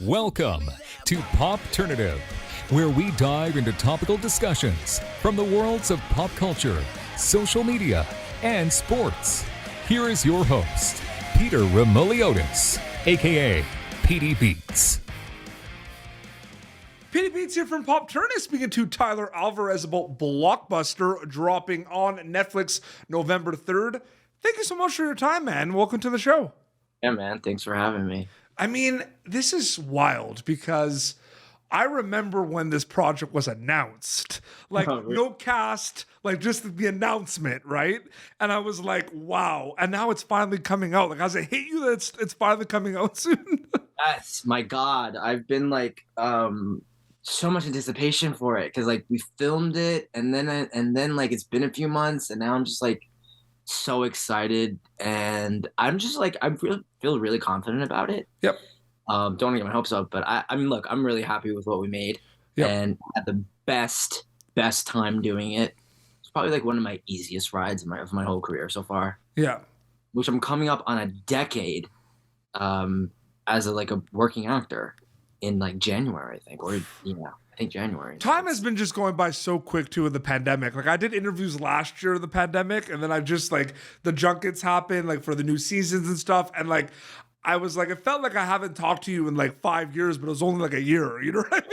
Welcome to Popternative, where we dive into topical discussions from the worlds of pop culture, social media, and sports. Here is your host, Peter Remoliotis, aka PD Beats. PD Beats here from Popternative, speaking to Tyler Alvarez about Blockbuster dropping on Netflix November 3rd. Thank you so much for your time, man. Welcome to the show. Yeah, man. Thanks for having me. I mean, this is wild because I remember when this project was announced, like no cast, like just the announcement, right? And I was like, wow. And now it's finally coming out. Like, I hate you that it's finally coming out soon. Yes, my God. I've been like so much anticipation for it because like we filmed it and then like it's been a few months and now I'm just like so excited and I'm just like feel really confident about it. Yep. Don't want to get my hopes up, but I mean, look, I'm really happy with what we made. Yep. And had the best time doing it. It's probably like one of my easiest rides of my whole career so far. Yeah. Which I'm coming up on a decade as a working actor in like January, I think, or I think January. Time has been just going by so quick too with the pandemic. Like I did interviews last year of the pandemic, and then I just like the junkets happened like for the new seasons and stuff, and like I was like, it felt like I haven't talked to you in like 5 years, but it was only like a year. You know what I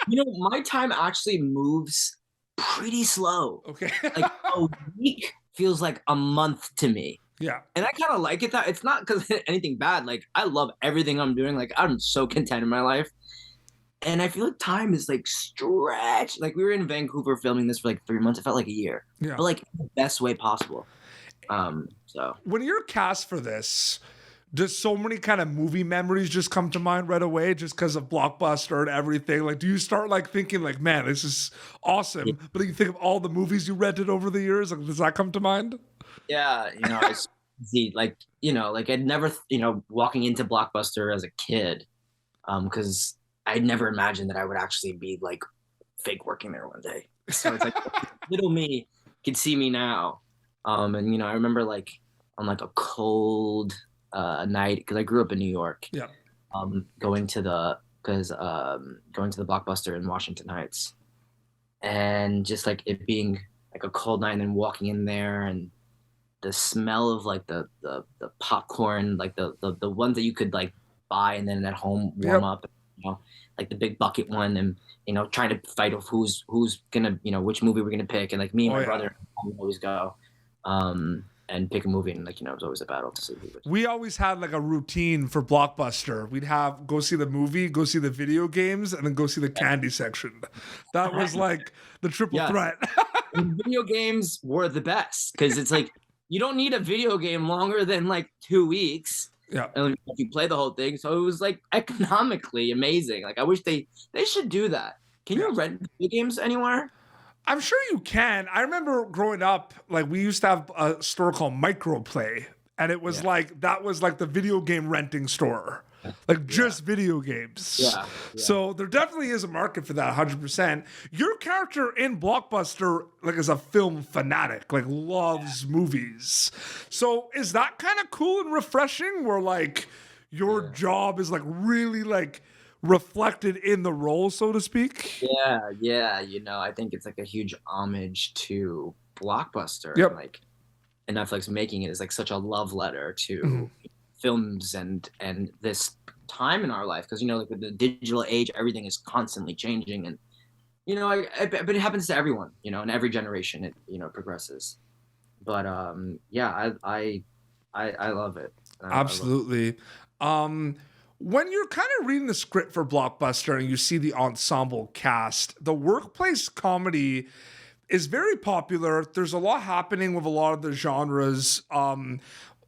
mean? My time actually moves pretty slow. Okay. Like a week feels like a month to me. Yeah. And I kind of like it that it's not because anything bad. Like I love everything I'm doing. Like I'm so content in my life. And I feel like time is like stretched. Like we were in Vancouver filming this for like 3 months. It felt like a year. Yeah. But like in the best way possible. So when you're cast for this, does so many kind of movie memories just come to mind right away just because of Blockbuster and everything? Like, do you start like thinking like, man, this is awesome? Yeah. But you think of all the movies you rented over the years. Like, does that come to mind? Yeah, it's like I'd never, walking into Blockbuster as a kid, because I'd never imagined that I would actually be like fake working there one day. So it's like little me could see me now. And I remember like on like a cold night because I grew up in New York. Yeah. Going to the Blockbuster in Washington Heights, and just like it being like a cold night and then walking in there and the smell of like the popcorn, like the ones that you could like buy and then at home warm up, like the big bucket one, and trying to fight of who's gonna which movie we're gonna pick, and like me and my brother would always go and pick a movie, and like it was always a battle to see who was. We always had like a routine for Blockbuster. We'd have go see the movie, go see the video games, and then go see the candy section. That was like the triple threat. Video games were the best because it's like you don't need a video game longer than like 2 weeks. Yeah. And if you play the whole thing. So it was like economically amazing. Like I wish they should do that. Can you rent video games anywhere? I'm sure you can. I remember growing up, like we used to have a store called Microplay, and it was like that was like the video game renting store. Like just video games. Yeah. So there definitely is a market for that, 100%. Your character in Blockbuster, like, is a film fanatic, like loves movies. So is that kind of cool and refreshing where like your job is like really like reflected in the role, so to speak? Yeah. I think it's like a huge homage to Blockbuster. Yep. And Netflix making it is like such a love letter to films and this time in our life, because like with the digital age, everything is constantly changing, and but it happens to everyone, in every generation it progresses. But I love it. Absolutely. When you're kind of reading the script for Blockbuster and you see the ensemble cast, the workplace comedy is very popular. There's a lot happening with a lot of the genres. A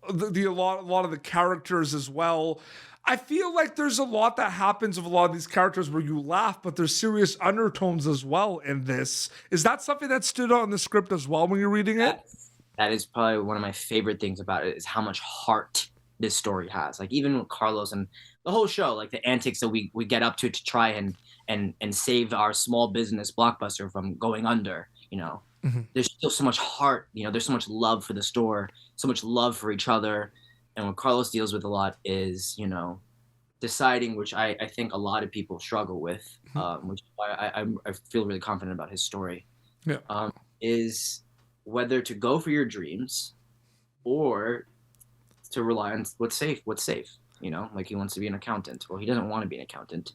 lot of the characters as well. I feel like there's a lot that happens with a lot of these characters where you laugh, but there's serious undertones as well in this. Is that something that stood out in the script as well when you're reading it? That is probably one of my favorite things about it, is how much heart this story has. Like even with Carlos and the whole show, like the antics that we get up to try and save our small business Blockbuster from going under, There's still so much heart, there's so much love for the store, so much love for each other. And what Carlos deals with a lot is, deciding, which I think a lot of people struggle with, which is why I feel really confident about his story, Yeah. is whether to go for your dreams or to rely on what's safe. You know, like he wants to be an accountant. Well, he doesn't want to be an accountant.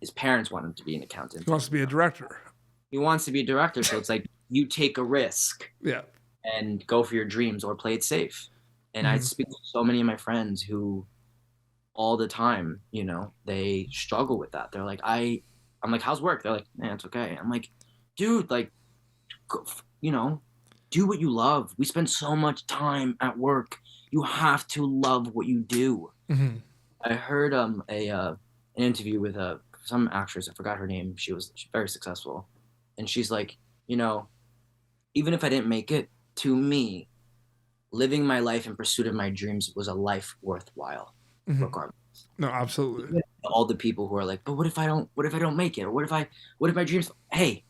His parents want him to be an accountant. He wants to be a director. He wants to be a director, so it's like you take a risk Yeah. and go for your dreams or play it safe. And I speak to so many of my friends who all the time, you know, they struggle with that. They're like, I'm like, how's work? They're like, man, it's okay. I'm like, dude, like, you know, do what you love. We spend so much time at work. You have to love what you do. Mm-hmm. I heard an interview with some actress. I forgot her name. She's very successful, and she's like, you know, even if I didn't make it, to me, living my life in pursuit of my dreams was a life worthwhile, regardless. No, absolutely. All the people who are like, but what if I don't make it, or what if my dreams? Hey,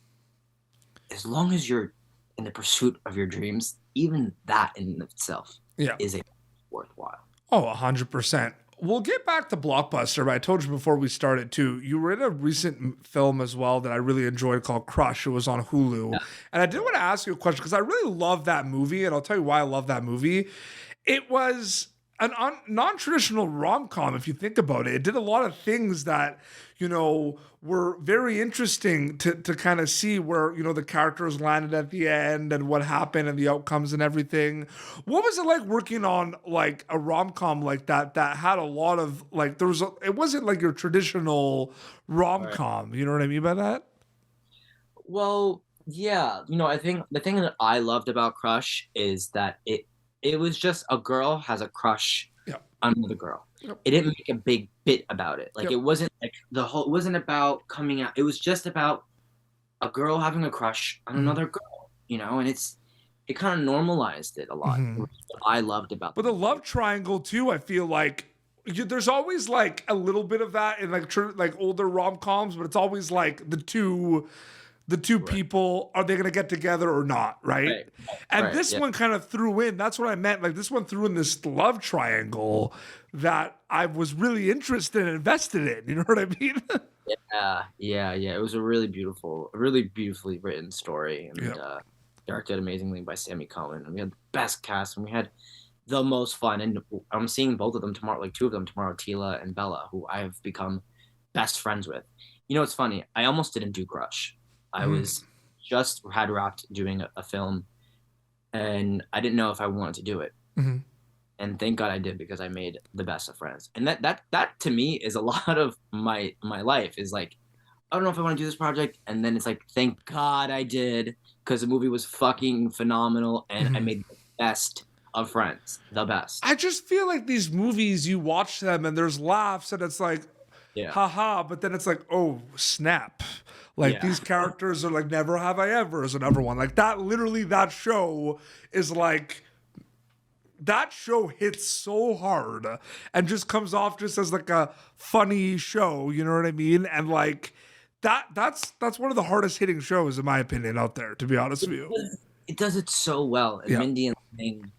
as long as you're in the pursuit of your dreams, even that in itself is a worthwhile. Oh, 100%. We'll get back to Blockbuster, but I told you before we started too, you were in a recent film as well that I really enjoyed called Crush. It was on Hulu. Yeah. And I did want to ask you a question because I really love that movie, and I'll tell you why I love that movie. It was a non-traditional rom-com, if you think about it. It did a lot of things that, you know, were very interesting to kind of see where, you know, the characters landed at the end and what happened and the outcomes and everything. What was it like working on like a rom-com like that had a lot of like, it wasn't like your traditional rom-com, you know what I mean by that? Well, yeah, you know, I think the thing that I loved about Crush is that it was just a girl has a crush on another girl. Yep. It didn't make a big bit about it. Like it wasn't like it wasn't about coming out. It was just about a girl having a crush on another girl, you know, and it kind of normalized it a lot. Which is what I loved about But the love triangle too, I feel like there's always like a little bit of that in like older rom-coms, but it's always like the two people, are they going to get together or not, right? And this one kind of threw in, that's what I meant, like this one threw in this love triangle that I was really interested and invested in, you know what I mean? Yeah. It was a really beautifully written story, and directed amazingly by Sammy Cohen, and we had the best cast, and we had the most fun, and I'm seeing both of them tomorrow, like two of them tomorrow, Tila and Bella, who I have become best friends with. You know, it's funny, I almost didn't do Crush. I was just had wrapped doing a film, and I didn't know if I wanted to do it. And thank God I did, because I made the best of friends. And that to me is a lot of my life, is like, I don't know if I want to do this project. And then it's like, thank God I did, because the movie was fucking phenomenal, and I made the best of friends, the best. I just feel like these movies, you watch them and there's laughs and it's like, haha, but then it's like, oh, snap. Like these characters are like, never have I ever is another one. Like that, literally that show is like, that show hits so hard and just comes off just as like a funny show. You know what I mean? And like that's one of the hardest hitting shows in my opinion out there, to be honest with you. It does it so well. And Mindy and Ling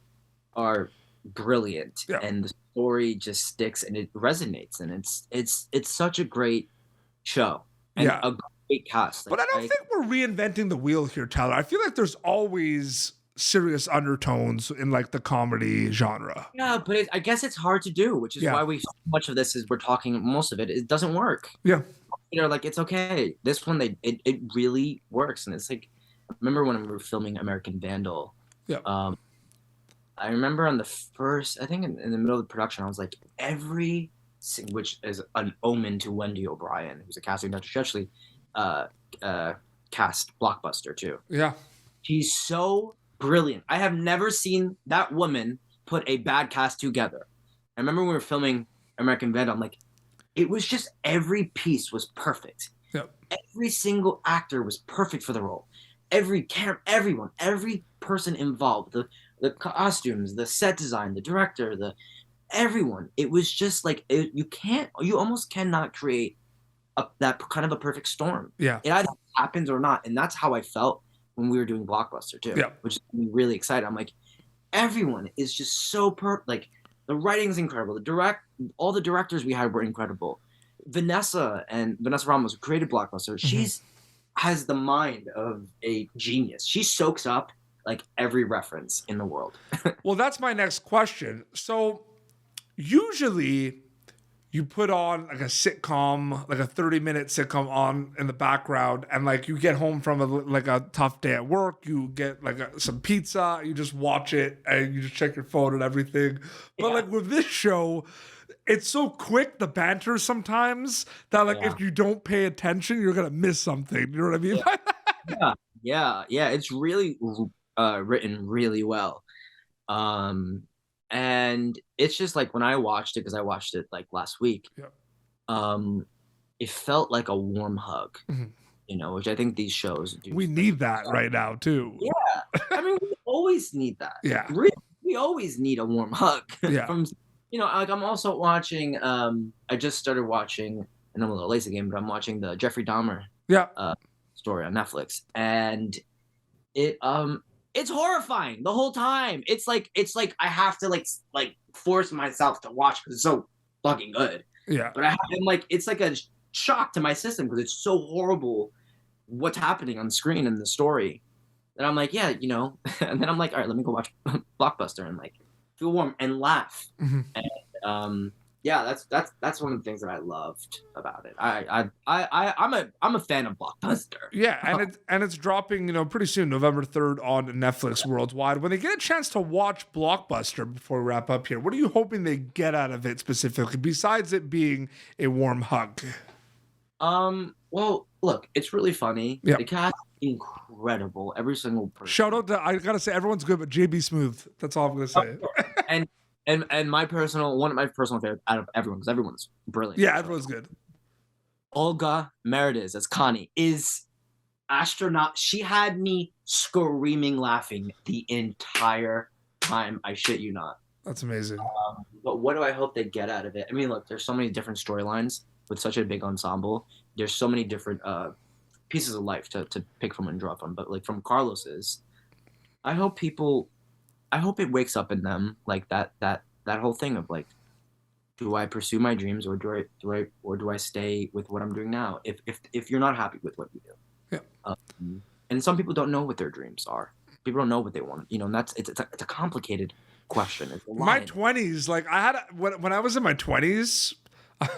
are brilliant, and the story just sticks and it resonates, and it's such a great show. And a great cast. But I don't think we're reinventing the wheel here, Tyler. I feel like there's always serious undertones in like the comedy genre. Yeah, but I guess it's hard to do, which is why so much of this is we're talking, most of it doesn't work. You know, like it's okay. This one, it really works, and it's like, I remember when we were filming American Vandal. I remember on the first, I think in the middle of the production, I was like, which is an omen to Wendy O'Brien, who's a casting director. She actually cast Blockbuster too. She's so brilliant. I have never seen that woman put a bad cast together. I remember when we were filming American Vandal, I'm like, it was just every piece was perfect. Every single actor was perfect for the role. Everyone, every person involved, the costumes, the set design, the director, everyone. It was just like, you almost cannot create that kind of a perfect storm. It either happens or not. And that's how I felt when we were doing Blockbuster too, which is really excited. I'm like, everyone is just so like The writing's incredible. All the directors we had were incredible. Vanessa Ramos, who created Blockbuster, she's has the mind of a genius. She soaks up like every reference in the world. Well, that's my next question. So usually you put on like a sitcom, like a 30-minute sitcom on in the background, and like you get home from a tough day at work, you get like some pizza, you just watch it and you just check your phone and everything. But like with this show, it's so quick, the banter sometimes, that like if you don't pay attention, you're gonna miss something. You know what I mean? Yeah. It's really written really well. And it's just like when I watched it, because I watched it like last week, it felt like a warm hug, which I think these shows do. We need that right now too. Yeah. I mean, we always need that. Yeah. We always need a warm hug. Yeah. Like I'm also watching, I just started watching, and I'm a little lazy again, but I'm watching the Jeffrey Dahmer story on Netflix. And it's horrifying the whole time. It's like I have to like force myself to watch because it's so fucking good. Yeah. But I'm like, it's like a shock to my system because it's so horrible what's happening on screen in the story. And I'm like, and then I'm like, all right, let me go watch Blockbuster and like feel warm and laugh. And that's one of the things that I loved about it. I'm a fan of Blockbuster. Yeah, and it's dropping, pretty soon, November 3rd on Netflix worldwide. When they get a chance to watch Blockbuster before we wrap up here, what are you hoping they get out of it specifically, besides it being a warm hug? Well, look, it's really funny. Yep. The cast is incredible. Every single person. Shout out I gotta say, everyone's good, but JB Smooth. That's all I'm gonna say. And one of my personal favorites out of everyone, because everyone's brilliant. Yeah, everyone's good. Olga Merediz as Connie is astronaut. She had me screaming, laughing the entire time. I shit you not. That's amazing. But what do I hope they get out of it? I mean, look, there's so many different storylines with such a big ensemble. There's so many different pieces of life to pick from and draw from. But like from Carlos's, I hope it wakes up in them like that whole thing of like, do I pursue my dreams or do I stay with what I'm doing now? If you're not happy with what you do, and some people don't know what their dreams are. People don't know what they want. And it's a complicated question. It's a my 20s, like I had when I was in my 20s.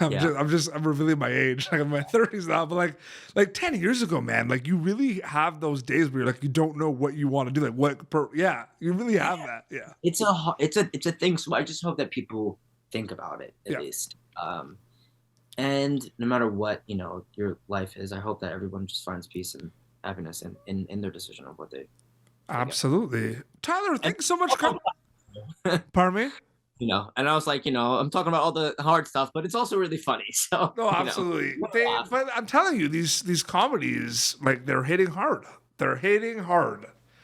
I'm revealing my age. Like I'm in my 30s now, but like 10 years ago, man, like you really have those days where you're like you don't know what you want to do. Like you really have that. Yeah. It's a thing. So I just hope that people think about it at least. And no matter what, your life is, I hope that everyone just finds peace and happiness in their decision of what they Absolutely. Tyler, thanks so much. Pardon me? And I was like, I'm talking about all the hard stuff, but it's also really funny. So no, absolutely. But I'm telling you, these comedies, like they're hitting hard.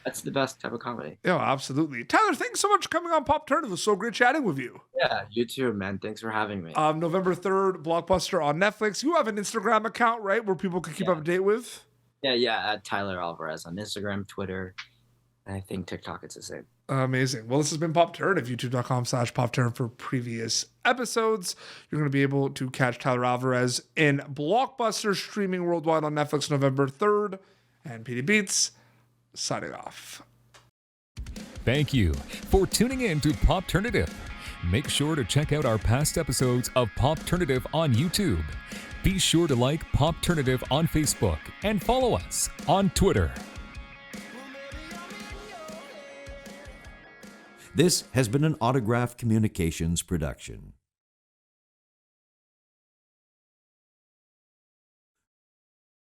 That's the best type of comedy. Yeah, absolutely. Tyler, thanks so much for coming on Popternative. It was so great chatting with you. Yeah, you too, man. Thanks for having me. November 3rd, Blockbuster on Netflix. You have an Instagram account, right, where people can keep up to date with? Yeah, at Tyler Alvarez on Instagram, Twitter, and I think TikTok. It's the same. Amazing. Well, this has been Popternative, youtube.com/Popternative for previous episodes. You're going to be able to catch Tyler Alvarez in Blockbuster, streaming worldwide on Netflix November 3rd. And PD Beats, signing off. Thank you for tuning in to Popternative. Make sure to check out our past episodes of Popternative on YouTube. Be sure to like Popternative on Facebook and follow us on Twitter. This has been an Autograph Communications production.